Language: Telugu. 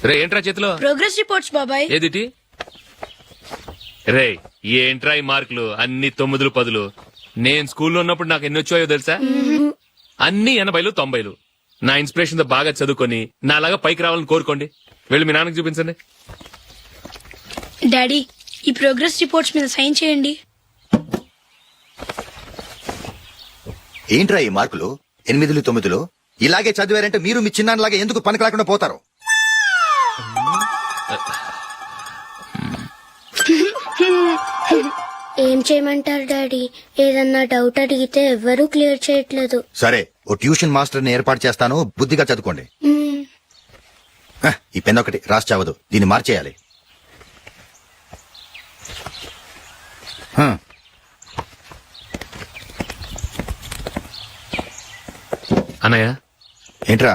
రే ఏంట్రా చేతిలో ప్రోగ్రెస్ రిపోర్ట్స్ బాబాయ్. ఏదిటి? రే ఏంట్రా ఈ మార్కులు అన్ని 9, 10? నేను స్కూల్లో ఉన్నప్పుడు నాకు ఎన్ని వచ్చాయో తెలుసా? అన్ని 80, 90. నా ఇన్స్పిరేషన్ తో బాగా చదువుకొని నాలాగా పైకి రావాలని కోరుకోండి. వెళ్ళి మీ నాన్నకి చూపించండి. డాడీ ఈ ప్రోగ్రెస్ రిపోర్ట్స్ మీద సైన్ చేయండి. ఏంట్రా ఈ మార్కులు 8, 9? ఇలాగే చదివారంటే మీరు మీ చిన్నాన్నలాగా ఎందుకు పనికి రాకుండా పోతారు? ఏం చేయమంటారు డాడీ? ఏదన్నా డౌట్ అడిగితే ఎవ్వరూ క్లియర్ చేయట్లేదు. సరే, ఓ ట్యూషన్ మాస్టర్ ని ఏర్పాటు చేస్తాను, బుద్ధిగా చదువుకోండి. ఈ పెన్ ఒకటి రాసి చావదు, దీన్ని మార్చేయాలి. అన్నయ్య ఏంట్రా?